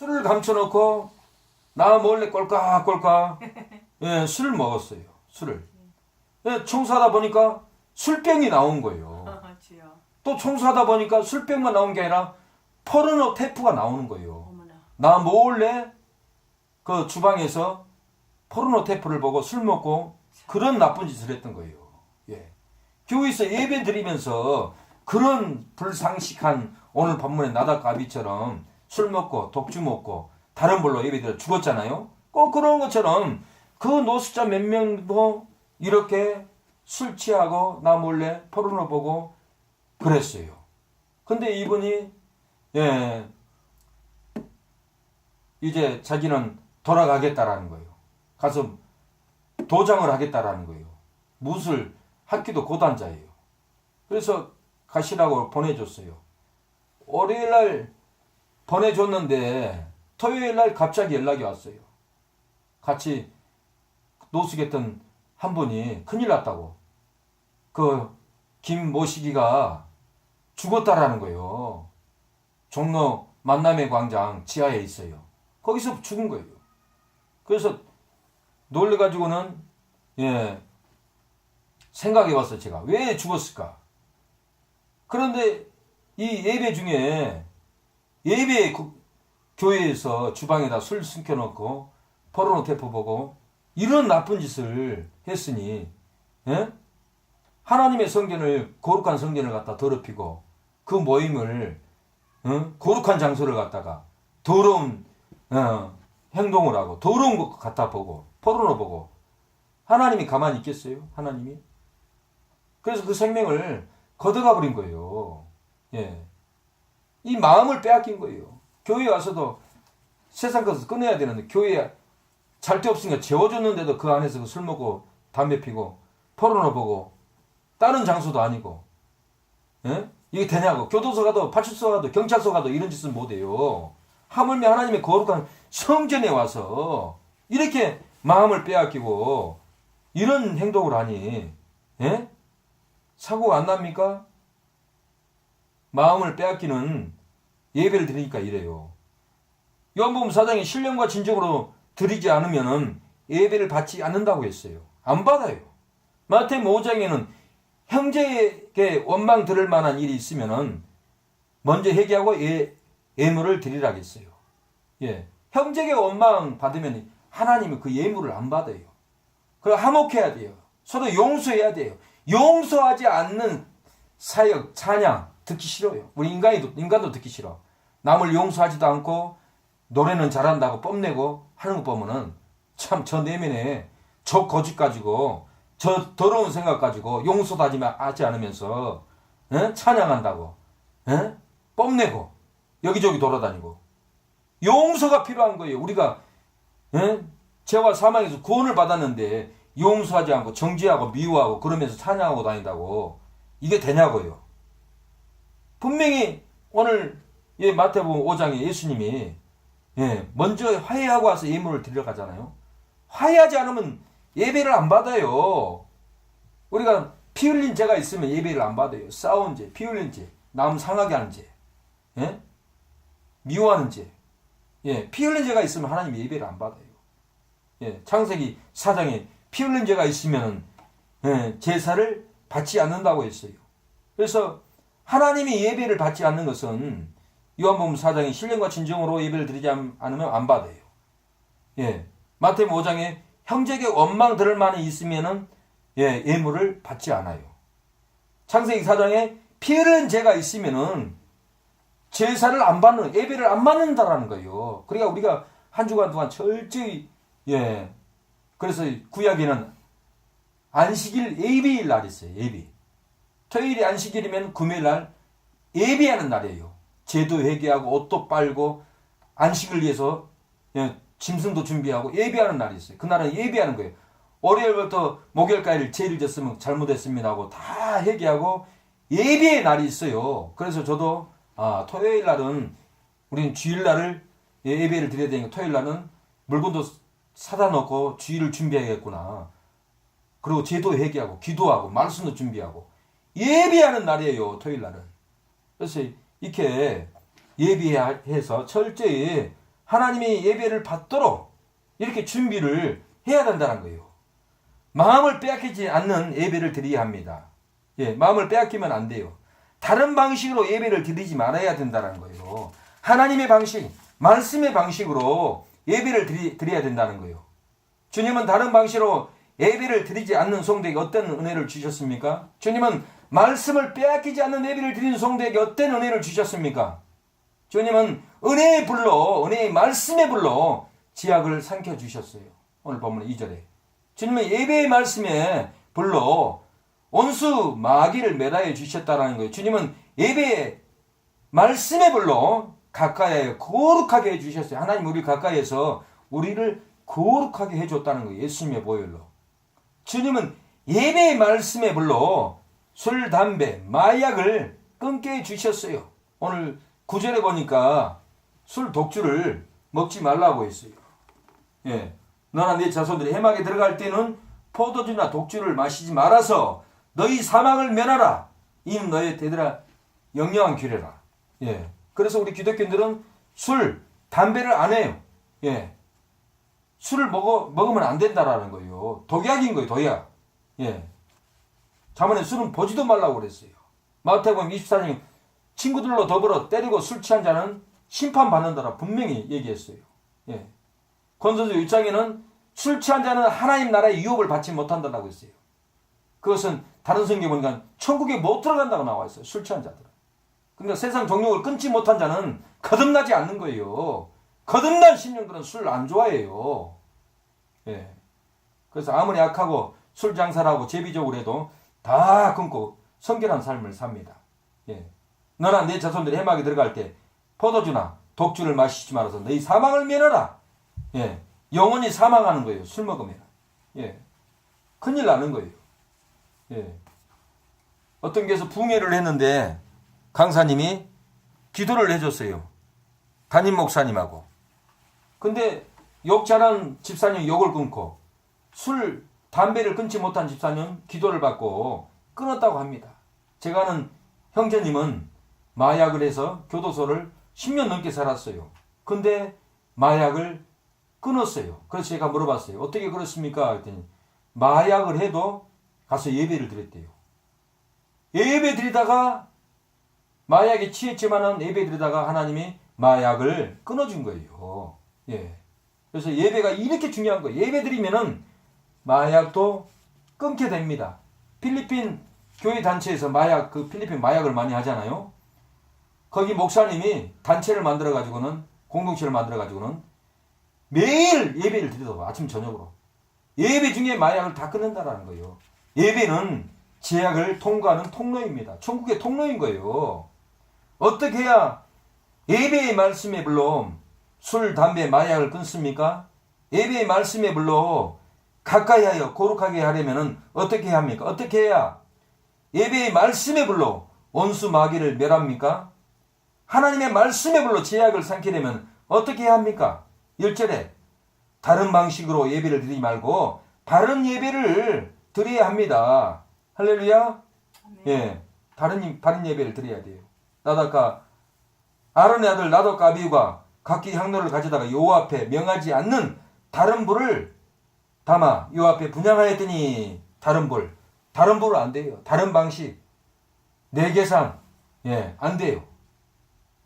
술을 감춰놓고 나 몰래 꼴깍꼴깍 예, 술을 먹었어요. 술을. 예, 청소하다 보니까 술병이 나온 거예요. 또 청소하다 보니까 술병만 나온 게 아니라 포르노 테이프가 나오는 거예요. 어머나. 나 몰래 그 주방에서 포르노 테이프를 보고 술 먹고 그런 나쁜 짓을 했던 거예요. 예. 교회에서 예배 드리면서 그런 불상식한 오늘 본문의 나답가비처럼 술 먹고 독주 먹고 다른 벌로 예배드려 죽었잖아요. 꼭 그런 것처럼 그 노숙자 몇 명도 이렇게 술 취하고 나 몰래 포르노 보고 그랬어요. 근데 이분이 예 이제 자기는 돌아가겠다라는 거예요. 가서 도장을 하겠다라는 거예요. 무술 학기도 고단자예요. 그래서 가시라고 보내줬어요. 월요일날 보내줬는데 토요일날 갑자기 연락이 왔어요. 같이 노숙했던 한 분이 큰일 났다고. 그 김모시기가 죽었다라는 거예요. 종로 만남의 광장 지하에 있어요. 거기서 죽은 거예요. 그래서 놀래가지고는 예 생각해 봤어요. 제가 왜 죽었을까? 그런데 이 예배 중에 예배 교회에서 주방에다 술 숨겨놓고 포르노 테이프 보고 이런 나쁜 짓을 했으니 예? 하나님의 성전을 거룩한 성전을 갖다 더럽히고 그 모임을 거룩한 장소를 갖다가 더러운 행동을 하고 더러운 것 갖다 보고 포르노 보고 하나님이 가만히 있겠어요? 하나님이? 그래서 그 생명을 걷어가 버린 거예요. 예. 이 마음을 빼앗긴 거예요. 교회에 와서도 세상 것을 꺼내야 되는데 교회에 잘 데 없으니까 재워줬는데도 그 안에서 술 먹고 담배 피고 포르노 보고 다른 장소도 아니고 예? 이게 되냐고. 교도소 가도 파출소 가도 경찰서 가도 이런 짓은 못해요. 하물며 하나님의 거룩한 성전에 와서 이렇게 마음을 빼앗기고 이런 행동을 하니 예? 사고가 안 납니까? 마음을 빼앗기는 예배를 드리니까 이래요. 요한복음 4장에 신령과 진정으로 드리지 않으면 예배를 받지 않는다고 했어요. 안 받아요. 마태복음 5장에는 형제에게 원망 들을 만한 일이 있으면은 먼저 회개하고 예물을 드리라고 했어요. 예. 형제에게 원망 받으면 하나님은 그 예물을 안 받아요. 그걸 화목해야 돼요. 서로 용서해야 돼요. 용서하지 않는 사역, 찬양 듣기 싫어요. 우리 인간도 듣기 싫어. 남을 용서하지도 않고 노래는 잘한다고 뽐내고 하는 거 보면은 참 저 내면에 저 거짓 가지고 저 더러운 생각 가지고 용서도 하지 않으면서 찬양한다고 뽐내고 여기저기 돌아다니고 용서가 필요한 거예요. 우리가 죄와 사망에서 구원을 받았는데 용서하지 않고 정죄하고 미워하고 그러면서 찬양하고 다닌다고 이게 되냐고요. 분명히 오늘 마태복음 5장에 예수님이 먼저 화해하고 와서 예물을 드리러 가잖아요. 화해하지 않으면 예배를 안 받아요. 우리가 피 흘린 죄가 있으면 예배를 안 받아요. 싸운 죄, 피 흘린 죄, 남 상하게 하는 죄, 미워하는 죄, 피 흘린 죄가 있으면 하나님 예배를 안 받아요. 창세기 4장에 피 흘린 죄가 있으면 제사를 받지 않는다고 했어요. 그래서 하나님이 예배를 받지 않는 것은 요한복음 4장에 신령과 진정으로 예배를 드리지 않으면 안 받아요. 마태복음 5장에 형제에게 원망 들을 만이 있으면은 예물을 받지 않아요. 창세기 4장에 피 흘린 죄가 있으면은 제사를 안 받는, 예배를 안 받는다라는 거예요. 그러니까 우리가 한 주간 동안 철저히 그래서 구약에는 안식일 예배일 날이 있어요. 예배. 토요일이 안식일이면 금요일 날 예배하는 날이에요. 제도 회개하고 옷도 빨고 안식을 위해서 짐승도 준비하고 예배하는 날이 있어요. 그날은 예배하는 거예요. 월요일부터 목요일까지 죄를 졌으면 잘못했습니다 하고 다 회개하고 예배의 날이 있어요. 그래서 저도 토요일 날은 우리는 주일 날을 예배를 드려야 되니까 토요일 날은 물건도 사다 놓고 주일을 준비해야겠구나. 그리고 제도 회개하고 기도하고 말씀도 준비하고 예배하는 날이에요. 토요일 날은. 그래서 이렇게 예배해서 철저히 하나님의 예배를 받도록 이렇게 준비를 해야 된다는 거예요. 마음을 빼앗기지 않는 예배를 드려야 합니다. 예, 마음을 빼앗기면 안 돼요. 다른 방식으로 예배를 드리지 말아야 된다는 거예요. 하나님의 방식, 말씀의 방식으로 예배를 드려야 된다는 거예요. 주님은 다른 방식으로 예배를 드리지 않는 성도에게 어떤 은혜를 주셨습니까? 주님은 말씀을 빼앗기지 않는 예배를 드리는 성도에게 어떤 은혜를 주셨습니까? 주님은 은혜의 불로, 은혜의 말씀의 불로 지약을 삼켜주셨어요. 오늘 본문 2절에. 주님은 예배의 말씀에 불로 온수 마귀를 멸하여 주셨다는 거예요. 주님은 예배의 말씀의 불로 가까이에 거룩하게 해주셨어요. 하나님 우리 가까이에서 우리를 거룩하게 해줬다는 거예요. 예수님의 보혈로. 주님은 예배의 말씀의 불로 술, 담배, 마약을 끊게 해주셨어요. 오늘 9절에 보니까 술, 독주를 먹지 말라고 했어요. 예, 너나 네 자손들이 해막에 들어갈 때는 포도주나 독주를 마시지 말아서 너희 사망을 면하라. 이는 너의 되더라 영영한 규례라. 예, 그래서 우리 기독교인들은 술, 담배를 안 해요. 예, 술을 먹으면 안 된다라는 거예요. 독약인 거예요, 독약. 예, 자문에 술은 보지도 말라고 그랬어요. 마태복음 24장 친구들로 더불어 때리고 술 취한 자는 심판받는다라 분명히 얘기했어요. 예. 권선수 1장에는 술 취한 자는 하나님 나라의 유업을 받지 못한다고 했어요. 그것은 다른 성경에 보니까 천국에 못 들어간다고 나와 있어요. 술 취한 자들은. 그러니까 세상 정욕을 끊지 못한 자는 거듭나지 않는 거예요. 거듭난 신령들은 술 안 좋아해요. 예. 그래서 아무리 악하고 술 장사를 하고 제비적으로 해도 다 끊고 성결한 삶을 삽니다. 예. 너나 내 자손들이 해막에 들어갈 때 포도주나 독주를 마시지 말아서 너희 사망을 면하라. 예. 영원히 사망하는 거예요. 술 먹으면. 예. 큰일 나는 거예요. 예. 어떤 교회에서 붕해를 했는데 강사님이 기도를 해줬어요. 담임 목사님하고. 근데 욕 잘한 집사님 욕을 끊고 술, 담배를 끊지 못한 집사님 기도를 받고 끊었다고 합니다. 제가 아는 형제님은 마약을 해서 교도소를 10년 넘게 살았어요. 근데 마약을 끊었어요. 그래서 제가 물어봤어요. 어떻게 그렇습니까? 그랬더니 마약을 해도 가서 예배를 드렸대요. 예배 드리다가 마약에 취했지만은 예배 드리다가 하나님이 마약을 끊어준 거예요. 예. 그래서 예배가 이렇게 중요한 거예요. 예배 드리면은 마약도 끊게 됩니다. 필리핀 교회 단체에서 필리핀 마약을 많이 하잖아요. 거기 목사님이 단체를 만들어가지고는, 공동체를 만들어가지고는 매일 예배를 드리더라고요. 아침, 저녁으로. 예배 중에 마약을 다 끊는다라는 거예요. 예배는 제약을 통과하는 통로입니다. 천국의 통로인 거예요. 어떻게 해야 예배의 말씀에 불러 술, 담배, 마약을 끊습니까? 예배의 말씀에 불러 가까이 하여 거룩하게 하려면 어떻게 해야 합니까? 어떻게 해야 예배의 말씀에 불러 온수 마귀를 멸합니까? 하나님의 말씀에 불러 제약을 삼키려면 어떻게 해야 합니까? 1절에 다른 방식으로 예배를 드리지 말고 바른 예배를 드려야 합니다. 할렐루야. 예, 바른 예배를 드려야 돼요. 나도 아까 아론의 아들 나독과 아비후가 각기 향로를 가져다가 여호와 앞에 명하지 않는 다른 불을 담아 여호와 앞에 분향하였더니 다른 불은 안 돼요. 다른 방식, 내 계산, 예, 안 돼요.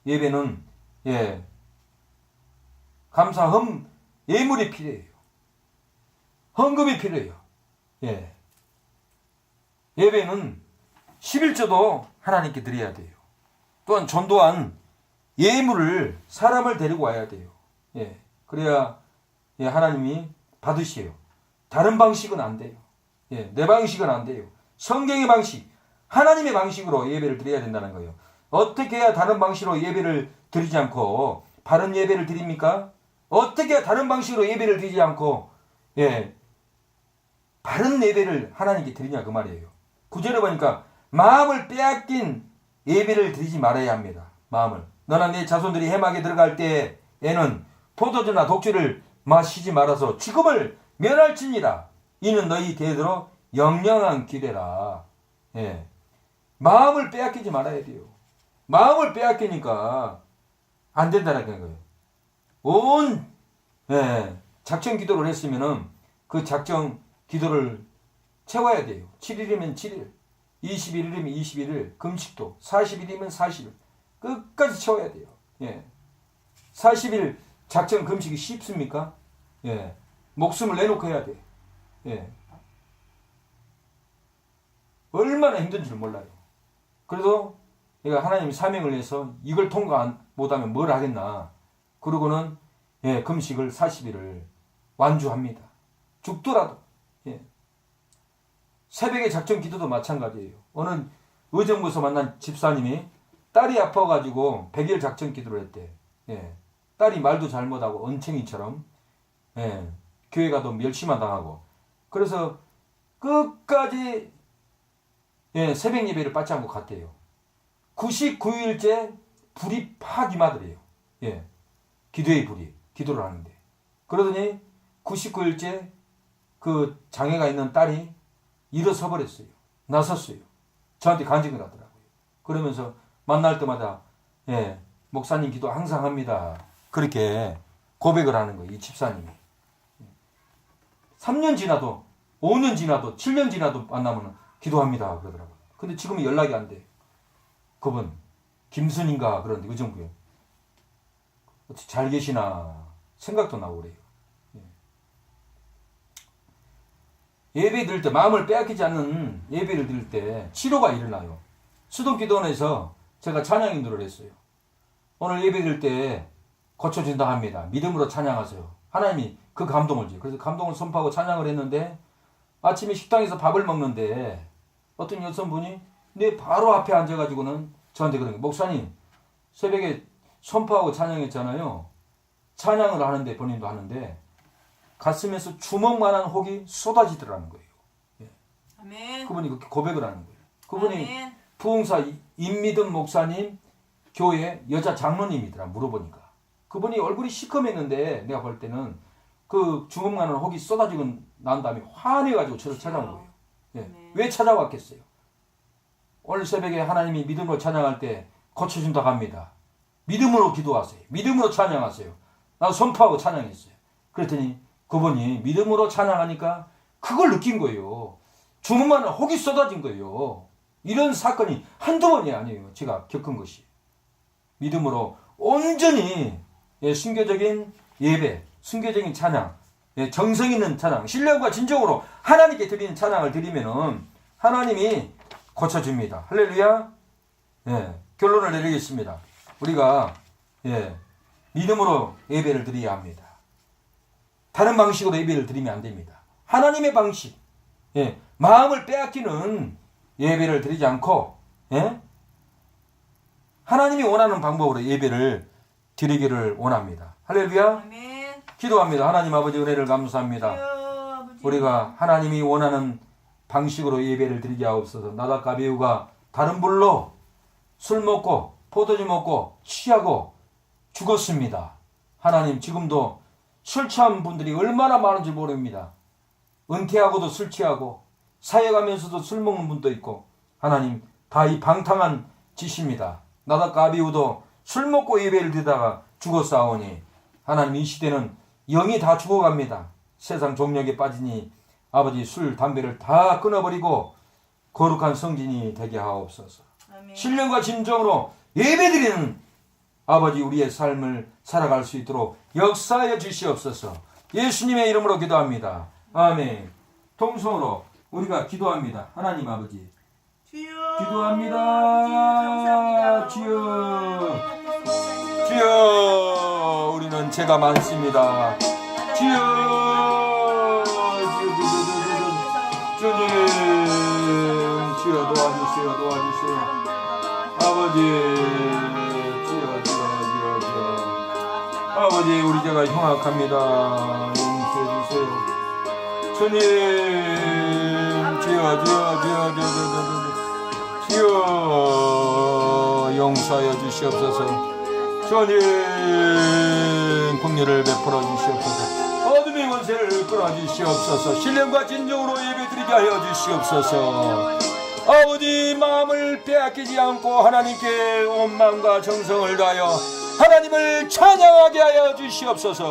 예배는 감사 예물이 필요해요. 헌금이 필요해요. 예. 예배는 11조도 하나님께 드려야 돼요. 또한 전도한 예물을 사람을 데리고 와야 돼요. 예. 그래야 하나님이 받으시요. 다른 방식은 안 돼요. 예. 내 방식은 안 돼요. 성경의 방식, 하나님의 방식으로 예배를 드려야 된다는 거예요. 어떻게 해야 다른 방식으로 예배를 드리지 않고 바른 예배를 드립니까? 어떻게 해야 다른 방식으로 예배를 드리지 않고 바른 예배를 하나님께 드리냐 그 말이에요. 9절에 보니까 마음을 빼앗긴 예배를 드리지 말아야 합니다. 마음을. 너나 네 자손들이 해막에 들어갈 때에는 포도주나 독주를 마시지 말아서 죽음을 면할지니라. 이는 너희 대대로 영영한 기대라. 예. 마음을 빼앗기지 말아야 돼요. 마음을 빼앗기니까 안 된다는 거예요. 온 작정 기도를 했으면은 그 작정 기도를 채워야 돼요. 7일이면 7일, 21일이면 21일, 금식도 40일이면 40일 끝까지 채워야 돼요. 40일 작정 금식이 쉽습니까? 목숨을 내놓고 해야 돼. 얼마나 힘든 줄 몰라요. 그래도 내가 하나님 사명을 위해서 이걸 통과 못하면 뭘 하겠나. 그러고는 금식을 40일을 완주합니다. 죽더라도. 새벽에 작정 기도도 마찬가지예요. 어느 의정부에서 만난 집사님이 딸이 아파가지고 100일 작정 기도를 했대. 딸이 말도 잘못하고 언챙이처럼 교회 가도 멸시만 당하고 그래서 끝까지 새벽 예배를 받지 않고 갔대요. 99일째 불이 팍 임하더래요. 기도의 불이 기도를 하는데 그러더니 99일째 그 장애가 있는 딸이 일어서 버렸어요. 나섰어요. 저한테 간증을 하더라고요. 그러면서 만날 때마다 목사님 기도 항상 합니다. 그렇게 고백을 하는 거예요. 이 집사님이. 3년 지나도 5년 지나도 7년 지나도 만나면 기도합니다 그러더라고요. 근데 지금은 연락이 안 돼. 그분 김순인가 그런데 의정부에 어떻게 잘 계시나 생각도 나고 그래요. 예배 드릴 때 마음을 빼앗기지 않는 예배를 드릴 때 치료가 일어나요. 수동기도원에서 제가 찬양 인도를 했어요. 오늘 예배 드릴 때 고쳐진다 합니다. 믿음으로 찬양하세요. 하나님이 그 감동을 줘요. 그래서 감동을 선포하고 찬양을 했는데 아침에 식당에서 밥을 먹는데 어떤 여성분이 내 바로 앞에 앉아가지고는 저한테 그런 거예요. 목사님 새벽에 선포하고 찬양했잖아요. 찬양을 하는데 본인도 하는데 가슴에서 주먹만한 혹이 쏟아지더라는 거예요. 아멘. 그분이 그렇게 고백을 하는 거예요. 그분이 아멘. 부흥사 임미든 목사님 교회 여자 장로님이더라 물어보니까 그분이 얼굴이 시커맸는데 내가 볼 때는 그 주먹만한 혹이 쏟아지고 난 다음에 화내가지고 저를 찾아온 거예요. 왜 찾아왔겠어요? 오늘 새벽에 하나님이 믿음으로 찬양할 때 고쳐준다고 합니다. 믿음으로 기도하세요. 믿음으로 찬양하세요. 나도 선포하고 찬양했어요. 그랬더니 그분이 믿음으로 찬양하니까 그걸 느낀 거예요. 주먹만한 혹이 쏟아진 거예요. 이런 사건이 한두 번이 아니에요. 제가 겪은 것이. 믿음으로 온전히 순교적인 예배, 순교적인 찬양, 정성 있는 찬양, 신령과 진정으로 하나님께 드리는 찬양을 드리면은 하나님이 고쳐줍니다. 할렐루야. 결론을 내리겠습니다. 우리가 믿음으로 예배를 드려야 합니다. 다른 방식으로 예배를 드리면 안 됩니다. 하나님의 방식, 마음을 빼앗기는 예배를 드리지 않고 하나님이 원하는 방법으로 예배를 드리기를 원합니다. 할렐루야. 아멘. 기도합니다. 하나님 아버지 은혜를 감사합니다. 아버지. 우리가 하나님이 원하는 방식으로 예배를 드리게 하옵소서. 나답과 아비후가 다른 불로 술 먹고 포도주 먹고 취하고 죽었습니다. 하나님 지금도 술 취한 분들이 얼마나 많은지 모릅니다. 은퇴하고도 술 취하고 사역하면서도 술 먹는 분도 있고 하나님 다 이 방탕한 짓입니다. 나답과 아비후도 술 먹고 예배를 드리다가 죽었사오니 하나님 이 시대는 영이 다 죽어갑니다. 세상 종력에 빠지니 아버지 술 담배를 다 끊어버리고 거룩한 성진이 되게 하옵소서. 아멘. 신령과 진정으로 예배드리는 아버지 우리의 삶을 살아갈 수 있도록 역사하여 주시옵소서. 예수님의 이름으로 기도합니다. 아멘. 통성으로 우리가 기도합니다. 하나님 아버지 주여. 기도합니다. 감사합니다. 주여 주여 우리는 죄가 많습니다. 주여 주님 주여 도와주세요. 아버지 주여 아버지 우리 죄가 흉악합니다. 용서해 주세요. 주님 주여 용서하여 주시옵소서. 주님 긍휼을 베풀어 주시옵소서. 어둠의 권세를 끌어 주시옵소서. 신령과 진정으로 예배드리게 하여 주시옵소서. 아버지 마음을 빼앗기지 않고 하나님께 온 마음과 정성을 다하여 하나님을 찬양하게 하여 주시옵소서.